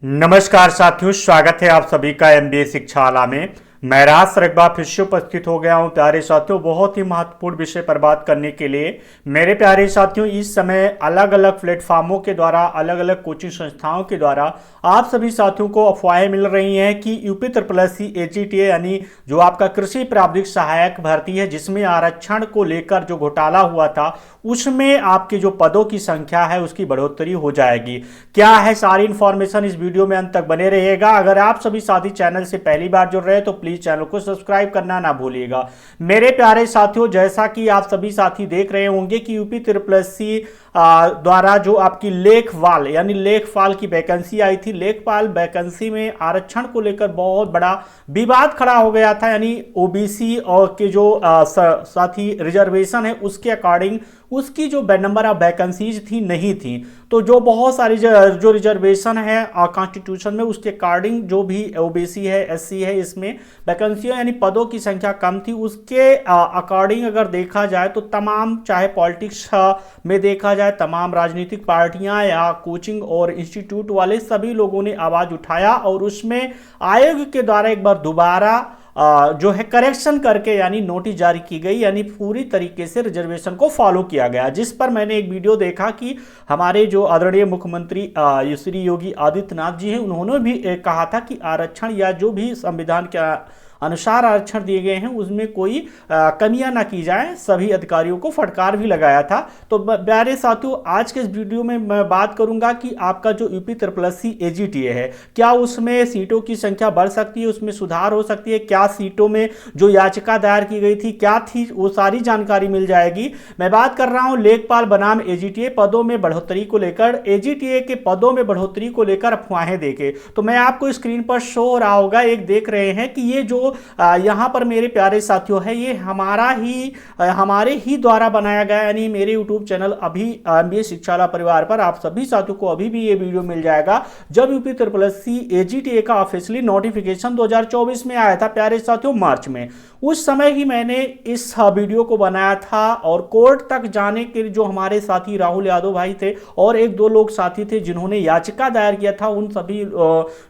नमस्कार साथियों, स्वागत है आप सभी का एमबीए शिक्षाला में। मैं राज सर एक बार फिर से उपस्थित हो गया हूं प्यारे साथियों, बहुत ही महत्वपूर्ण विषय पर बात करने के लिए। मेरे प्यारे साथियों, इस समय अलग अलग प्लेटफॉर्मों के द्वारा, अलग अलग कोचिंग संस्थाओं के द्वारा आप सभी साथियों को अफवाहें मिल रही हैं कि यूपी SSSC AGTA यानी जो आपका कृषि प्रावधिक सहायक भर्ती है, जिसमें आरक्षण को लेकर जो घोटाला हुआ था, उसमें आपके जो पदों की संख्या है उसकी बढ़ोतरी हो जाएगी। क्या है सारी इंफॉर्मेशन, इस वीडियो में अंत तक बने रहिएगा। अगर आप सभी साथी चैनल से पहली बार जुड़ रहे हैं तो प्लीज चैनल को सब्सक्राइब करना ना भूलिएगा। मेरे प्यारे साथियों, जैसा कि आप सभी साथी देख रहे होंगे कि यूपी SSSC द्वारा जो आपकी लेखपाल यानी लेखपाल की वैकेंसी आई थी, लेखपाल वैकेंसी में आरक्षण को लेकर बहुत बड़ा विवाद खड़ा हो गया था। यानी ओबीसी और के जो साथी रिजर्वेशन है उसके अकॉर्डिंग उसकी जो नंबर ऑफ वैकेंसीज थी नहीं थी, तो जो बहुत सारी जो रिजर्वेशन है कॉन्स्टिट्यूशन में उसके अकॉर्डिंग जो भी ओबीसी है, एससी है, इसमें वैकेंसियों यानी पदों की संख्या कम थी। उसके अकॉर्डिंग अगर देखा जाए तो तमाम, चाहे पॉलिटिक्स में देखा जाए, तमाम राजनीतिक पार्टियां या कोचिंग और इंस्टीट्यूट वाले सभी लोगों ने आवाज उठाया और उसमें आयोग के द्वारा एक बार दोबारा जो है करेक्शन करके यानी नोटिस जारी की गई, यानी पूरी तरीके से रिजर्वेशन को फॉलो किया गया। जिस पर मैंने एक वीडियो देखा कि हमारे जो आदरणीय मुख्यमंत्री श्री योगी आदित्यनाथ जी हैं, उन्होंने भी कहा था कि आरक्षण या जो भी संविधान के अनुसार आरक्षण दिए गए हैं उसमें कोई कमियां ना की जाए, सभी अधिकारियों को फटकार भी लगाया था। तो प्यारे साथियों, आज के इस वीडियो में मैं बात करूंगा कि आपका जो यूपी SSSC AGTA है, क्या उसमें सीटों की संख्या बढ़ सकती है, उसमें सुधार हो सकती है, क्या सीटों में जो याचिका दायर की गई थी क्या थी, वो सारी जानकारी मिल जाएगी। मैं बात कर रहा हूं लेखपाल बनाम AGTA पदों में बढ़ोतरी को लेकर। AGTA के पदों में बढ़ोतरी को लेकर अफवाहें देखे तो मैं आपको स्क्रीन पर शो हो रहा होगा, एक देख रहे हैं कि ये जो यहां पर मेरे प्यारे साथियों है, ये हमारे ही द्वारा बनाया गया, यानी मेरे YouTube चैनल अभी एमबीए शिक्षाला परिवार पर आप सभी साथियों को अभी भी ये वीडियो मिल जाएगा जब यूपी SSSC AGTA का ऑफिशियली नोटिफिकेशन 2024 में आया था प्यारे साथियों, मार्च में। उस समय ही मैंने इस वीडियो को बनाया था और कोर्ट तक जाने के जो हमारे साथी राहुल यादव भाई थे और एक दो लोग साथी थे जिन्होंने याचिका दायर किया था, उन सभी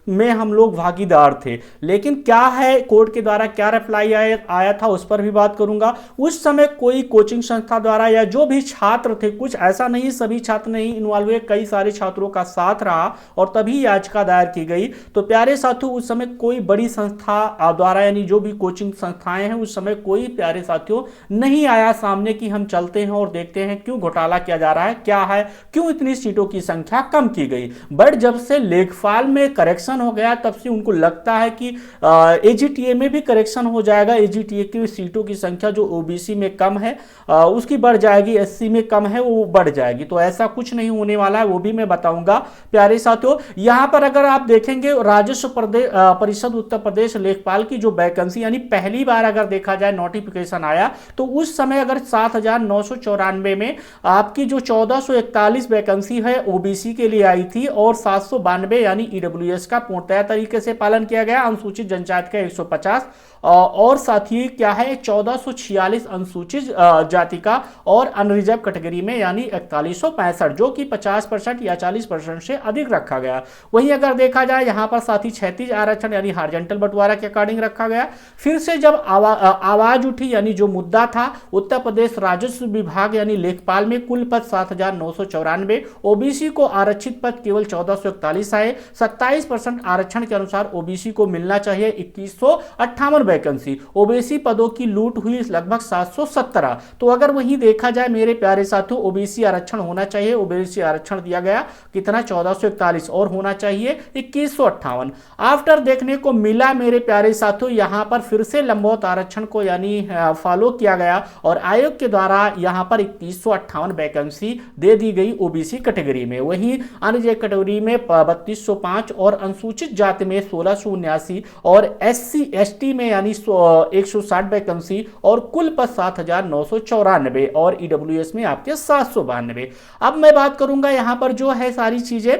में हम लोग भागीदार थे। लेकिन क्या है, कोर्ट के द्वारा क्या रिप्लाई आया था उस पर भी बात करूंगा। उस समय कोई कोचिंग संस्था द्वारा या जो भी छात्र थे, कुछ ऐसा नहीं सभी छात्र नहीं इन्वॉल्व हुए, कई सारे छात्रों का साथ रहा और तभी याचिका दायर की गई। तो प्यारे साथियों, उस समय कोई बड़ी संस्था द्वारा यानी जो भी कोचिंग संस्थाएं हैं, उस समय कोई प्यारे साथियों नहीं आया सामने कि हम चलते हैं और देखते हैं क्यों घोटाला किया जा रहा है, क्या है, क्यों इतनी सीटों की संख्या कम की गई। बट जब से लेखपाल में करेक्शन हो गया तब से उनको लगता है कि AGTA में भी करेक्शन हो जाएगा, AGTA की सीटों की संख्या जो ओबीसी में कम है उसकी बढ़ जाएगी, एससी में कम है वो बढ़ जाएगी। तो ऐसा कुछ नहीं होने वाला है, वो भी मैं बताऊंगा प्यारे साथियों। यहां पर अगर आप देखेंगे राजस्व परिषद उत्तर प्रदेश लेखपाल की जो वैकेंसी यानी पहली बार अगर देखा जाए नोटिफिकेशन आया तो उस समय अगर 7,994 में आपकी जो 1441 वैकेंसी है ओबीसी के लिए आई थी और 792 यानी ईडब्ल्यूएस का पूर्णतया तरीके से पालन किया गया, अनुसूचित जनजाति का 150 और साथ ही क्या है 1446 अनुसूचित जाति का और अनरिजर्व कैटेगरी में यानी 4165 जो कि 50% या 40% से अधिक रखा गया। वहीं अगर देखा जाए यहां पर साथ ही 36 आरक्षण यानी हॉरिजॉन्टल बंटवारा के अकॉर्डिंग रखा गया। फिर से जब आवाज उठी यानी जो मुद्दा था उत्तर प्रदेश राजस्व विभाग यानी लेखपाल में कुल पद 7,994, ओबीसी को आरक्षित पद केवल 1441 आए। 27% आरक्षण के अनुसार ओबीसी को मिलना चाहिए 2158 वैकेंसी, ओबीसी पदों की लूट हुई लगभग 717। तो अगर वहीं देखा जाए मेरे प्यारे साथियों, ओबीसी आरक्षण होना चाहिए, ओबीसी आरक्षण दिया गया कितना 1441 और होना चाहिए 2158। आफ्टर देखने को मिला मेरे प्यारे साथियों, यहां पर फिर से लंबवत आरक्षण को यानी फॉलो किया गया और आयोग के द्वारा यहां पर 2158 वैकेंसी दे दी गई ओबीसी कैटेगरी में। वहीं अन्य कैटेगरी में 3205 और अनुसूचित जाति में 1679 और एससी एसटी में यानी 160 वैकेंसी और कुल पद 7,994 और ईडब्ल्यूएस में आपके 792। अब मैं बात करूंगा यहां पर जो है सारी चीजें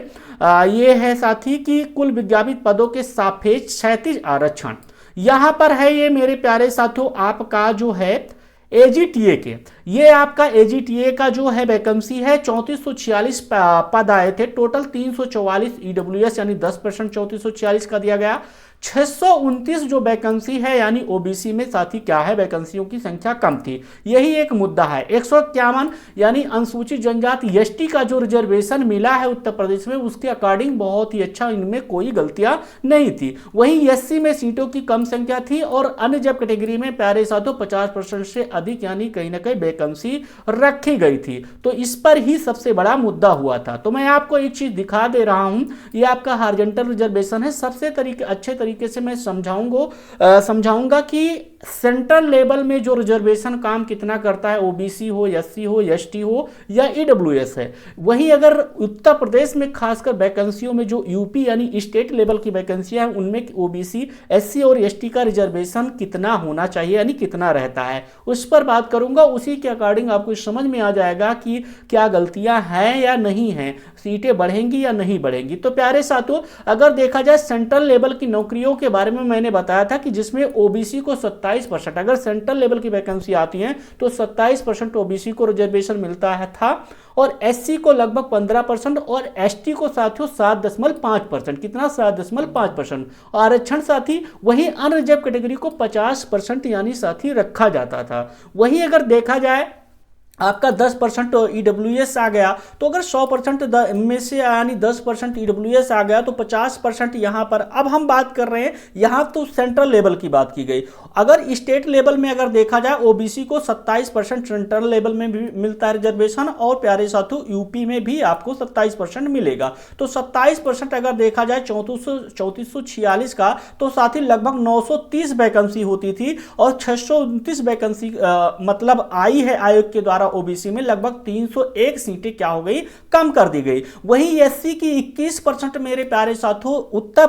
ये है साथी कि कुल विज्ञापित पदों के सापेक्ष 36 आरक्षण यहां पर है। ये मेरे प्यारे साथियों आपका जो है एजीटीए के, ये आपका एजीटीए का जो है वैकेंसी है 3446 पद आए थे टोटल, 344 ईडब्ल्यूएस यानी 10% 3446 का दिया गया। 629 जो वैकेंसी है यानी ओबीसी में साथी क्या है, वैकेंसियों की संख्या कम थी, यही एक मुद्दा है। 151 यानी अनुसूचित जनजाति एसटी का जो रिजर्वेशन मिला है उत्तर प्रदेश में, उसके अकॉर्डिंग बहुत ही अच्छा, इनमें कोई गलतियां नहीं थी। वहीं एससी में सीटों की कम संख्या थी और अन्य जब कैटेगरी में प्यारे साथियों 50% से अधिक यानी कहीं ना कहीं वैकेंसी रखी गई थी। तो इस पर ही सबसे बड़ा मुद्दा हुआ था। तो मैं आपको एक चीज दिखा दे रहा हूं, ये आपका हॉरिजॉन्टल रिजर्वेशन है। सबसे अच्छे तरीके से मैं समझाऊंगा कि सेंट्रल लेवल में जो रिजर्वेशन काम कितना करता है, ओबीसी हो, एससी हो, एसटी हो या ईडब्ल्यूएस है। वहीं अगर उत्तर प्रदेश में खासकर वैकेंसियों में जो यूपी यानी स्टेट लेवल की वैकेंसियां हैं, उनमें ओबीसी, एससी और एसटी का रिजर्वेशन कितना होना चाहिए यानी कितना रहता है, उस पर बात करूंगा। उसी के अकॉर्डिंग आपको समझ में आ जाएगा कि क्या गलतियां हैं या नहीं हैं, सीटें बढ़ेंगी या नहीं बढ़ेंगी। तो प्यारे साथियों, अगर देखा जाए सेंट्रल लेवल की नौकरियों के बारे में मैंने बताया था कि जिसमें ओबीसी को 27%, अगर सेंट्रल लेवल की वैकेंसी आती है तो 27% ओबीसी को रिजर्वेशन मिलता है था, और एससी को लगभग 15% और एसटी को साथियों 7.5%, कितना 7.5% आरक्षण साथी। वही अनरिजर्व कैटेगरी को 50% यानी साथी रखा जाता था। वही अगर देखा जाए आपका 10% ईडब्ल्यूएस आ गया, तो अगर 100% में से यानी 10% ईडब्ल्यूएस आ गया तो 50% यहाँ पर। अब हम बात कर रहे हैं यहाँ तो सेंट्रल लेवल की बात की गई। अगर स्टेट लेवल में अगर देखा जाए, ओबीसी को 27% सेंट्रल लेवल में भी मिलता है रिजर्वेशन, और प्यारे साथियों यूपी में भी आपको 27% मिलेगा। तो 27% अगर देखा जाए 3446 का, तो साथी लगभग 930 वैकेंसी होती थी और 629 वैकेंसी मतलब आई है आयोग के द्वारा ओबीसी में। लगभग 301 सीटें क्या हो गई, कम कर दी गई। वहीं एससी की 21% मेरे प्यारे साथियों उत्तर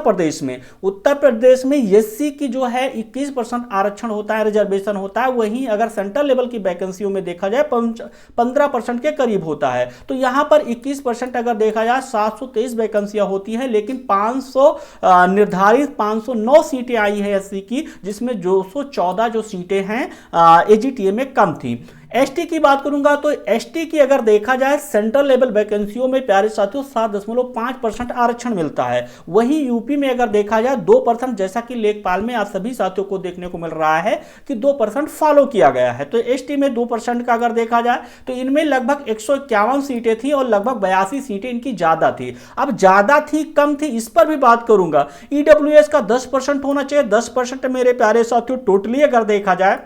प्रदेश में एससी की जो है 21% आरक्षण होता है, रिजर्वेशन होता है। वहीं अगर सेंट्रल लेवल की वैकेंसियों में देखा जाए 15% के करीब होता है। तो यहां पर 21% अगर देखा जाए 723 वैकेंसियां होती है, लेकिन 500 निर्धारित 509 सीटें आई है एससी की, जिसमें 214 जो सीटें हैं एजीटीए में कम थी। एसटी की बात करूंगा तो एसटी की अगर देखा जाए सेंट्रल लेवल वैकेंसियों में प्यारे साथियों 7.5% आरक्षण मिलता है। वहीं यूपी में अगर देखा जाए 2%, जैसा कि लेखपाल में आप सभी साथियों को देखने को मिल रहा है कि 2% फॉलो किया गया है। तो एसटी में 2% का अगर देखा जाए तो इनमें लगभग 151 सीटें थी और लगभग 82 सीटें इनकी ज्यादा थी। अब ज्यादा थी कम थी इस पर भी बात करूंगा। ईडब्ल्यूएस का 10% होना चाहिए, 10% मेरे प्यारे साथियों टोटली अगर देखा जाए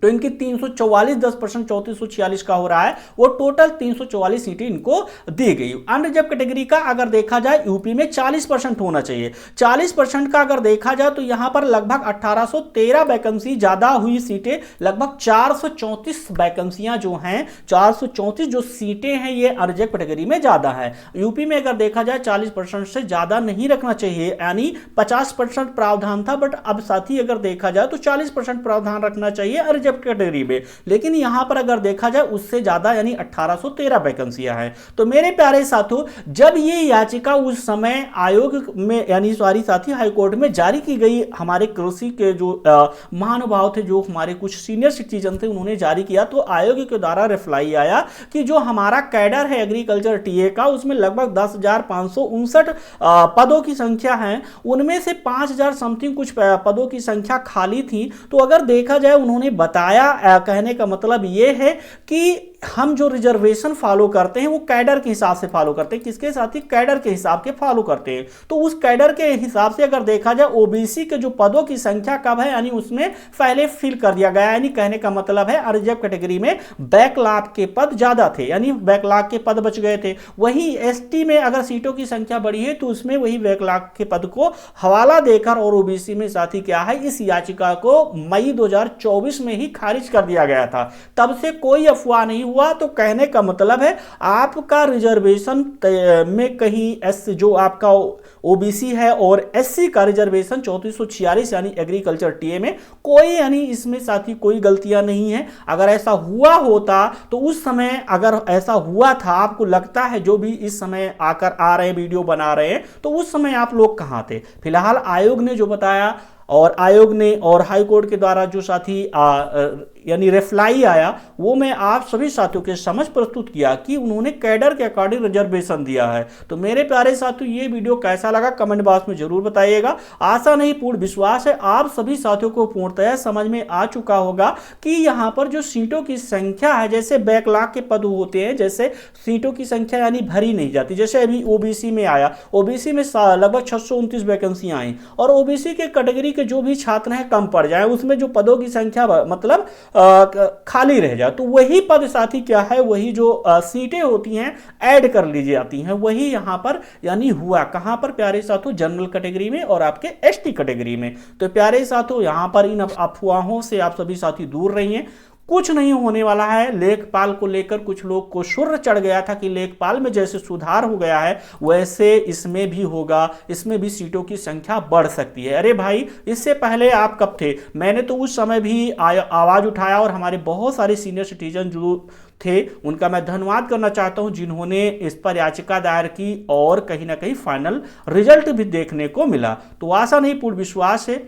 तो इनकी 344, 10% 3446 का हो रहा है, वो टोटल 344 सीटें इनको दी गई। अनरिजर्व कैटेगरी का अगर देखा जाए यूपी में 40% होना चाहिए। 40% का अगर देखा जाए तो यहां पर लगभग 1813 वैकेंसी ज्यादा हुई सीटें, लगभग 434 वैकेंसियां जो हैं, 434 जो सीटें हैं ये अनरिजर्व कैटेगरी में ज्यादा है। यूपी में अगर देखा जाए 40% से ज्यादा नहीं रखना चाहिए, यानी 50% प्रावधान था, बट अब साथी अगर देखा जाए तो 40% प्रावधान रखना चाहिए कैटेगरी में। लेकिन यहां पर अगर देखा जाए उससे ज्यादा यानी 1813 वैकेंसियां हैं। तो मेरे प्यारे साथियों, जब ये याचिका उस समय आयोग में यानी सॉरी साथी हाईकोर्ट में जारी की गई, हमारे कृषि के जो महानुभाव थे, जो हमारे कुछ सीनियर सिटीजन थे, उन्होंने जारी किया, तो आयोग के द्वारा रिप्लाई आया कि जो हमारा कैडर है एग्रीकल्चर टीए का, उसमें लगभग 10,559 पदों की संख्या है, उनमें से 5,000 समथिंग कुछ पदों की संख्या खाली थी। तो अगर देखा जाए उन्होंने बताया, कहने का मतलब यह है कि हम जो रिजर्वेशन फॉलो करते हैं वो कैडर के हिसाब से फॉलो करते हैं। किसके साथ ही? कैडर के हिसाब के फॉलो करते हैं। तो उस कैडर के हिसाब से अगर देखा जाए ओबीसी के जो पदों की संख्या कब है, यानी उसमें पहले फिल कर दिया गया, यानी कहने का मतलब है रिजर्व कैटेगरी में बैकलॉग के पद ज्यादा थे, यानी बैकलॉग के पद बच गए थे। वहीं एसटी में अगर सीटों की संख्या बढ़ी है तो उसमें वही बैकलॉग के पद को हवाला देकर और ओबीसी में साथी क्या है, इस याचिका को मई 2024 में ही खारिज कर दिया गया था। तब से कोई अफवाह नहीं हुआ। तो कहने का मतलब है आपका रिजर्वेशन में कहीं एस जो आपका ओबीसी है और एससी का रिजर्वेशन 3446 यानी एग्रीकल्चर टीए में कोई यानी इसमें साथी कोई गलतियां नहीं है। अगर ऐसा हुआ होता तो उस समय अगर ऐसा हुआ था, आपको लगता है जो भी इस समय आकर आ रहे हैं वीडियो बना रहे हैं, तो उस समय आप लोग कहां थे? फिलहाल आयोग ने जो बताया और आयोग ने और हाई कोर्ट के द्वारा जो साथी यानी रिप्लाई आया वो मैं आप सभी साथियों के समझ प्रस्तुत किया कि उन्होंने कैडर के अकॉर्डिंग रिजर्वेशन दिया है। तो मेरे प्यारे साथियों ये वीडियो कैसा लगा कमेंट बॉक्स में जरूर बताइएगा। आशा नहीं पूर्ण विश्वास है आप सभी साथियों को पूर्णतः समझ में आ चुका होगा कि यहां पर जो सीटों की संख्या है, जैसे बैकलॉग के पद होते हैं, जैसे सीटों की संख्या यानी भरी नहीं जाती। जैसे अभी ओबीसी में आया, ओबीसी में लगभग 629 वैकेंसियां आई और ओबीसी के कैटेगरी के जो भी छात्र हैं कम पड़ जाए, उसमें जो पदों की संख्या मतलब खाली रह जाए, तो वही पद साथी क्या है, वही जो सीटें होती हैं ऐड कर ली जाती हैं। वही यहां पर यानी हुआ कहां पर प्यारे साथियों, जनरल कैटेगरी में और आपके एसटी कैटेगरी में। तो प्यारे साथियों यहां पर इन अफवाहों से आप सभी साथी दूर रहिए, कुछ नहीं होने वाला है। लेखपाल को लेकर कुछ लोग को शुर्र चढ़ गया था कि लेखपाल में जैसे सुधार हो गया है वैसे इसमें भी होगा, इसमें भी सीटों की संख्या बढ़ सकती है। अरे भाई इससे पहले आप कब थे? मैंने तो उस समय भी आवाज उठाया और हमारे बहुत सारे सीनियर सिटीजन जो थे उनका मैं धन्यवाद करना चाहता हूं जिन्होंने इस पर याचिका दायर की और कहीं ना कहीं फाइनल रिजल्ट भी देखने को मिला। तो आशा नहीं पूर्ण विश्वास है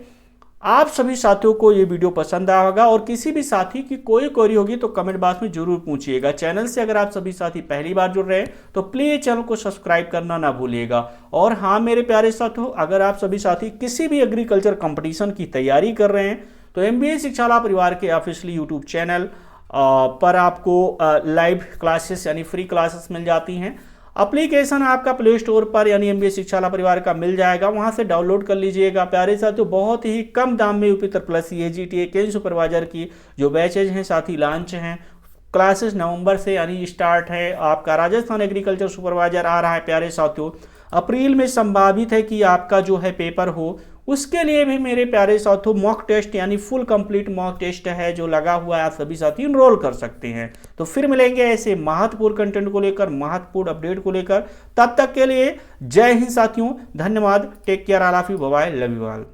आप सभी साथियों को ये वीडियो पसंद आया होगा और किसी भी साथी की कोई क्वेरी होगी तो कमेंट बॉक्स में जरूर पूछिएगा। चैनल से अगर आप सभी साथी पहली बार जुड़ रहे हैं तो प्लीज चैनल को सब्सक्राइब करना ना भूलिएगा। और हाँ मेरे प्यारे साथियों, अगर आप सभी साथी किसी भी एग्रीकल्चर कंपटीशन की तैयारी कर रहे हैं तो MBA शिक्षाला परिवार के ऑफिशियली यूट्यूब चैनल पर आपको लाइव क्लासेस यानी फ्री क्लासेस मिल जाती हैं। एप्लीकेशन आपका प्ले स्टोर पर यानी MBA शिक्षाला परिवार का मिल जाएगा, वहां से डाउनलोड कर लीजिएगा। प्यारे साथियों बहुत ही कम दाम में यूपी प्लस CAGTA केन सुपरवाइजर की जो बैचेज हैं साथी लॉन्च हैं। क्लासेस नवंबर से यानी स्टार्ट है। आपका राजस्थान एग्रीकल्चर सुपरवाइजर आ रहा है प्यारे साथियों, अप्रैल में संभावित है कि आपका जो है पेपर हो। उसके लिए भी मेरे प्यारे साथियों मॉक टेस्ट यानी फुल कंप्लीट मॉक टेस्ट है जो लगा हुआ है, आप सभी साथी इनरोल कर सकते हैं। तो फिर मिलेंगे ऐसे महत्वपूर्ण कंटेंट को लेकर, महत्वपूर्ण अपडेट को लेकर। तब तक के लिए जय हिंद साथियों, धन्यवाद, take care, all of you, bye bye, love you all.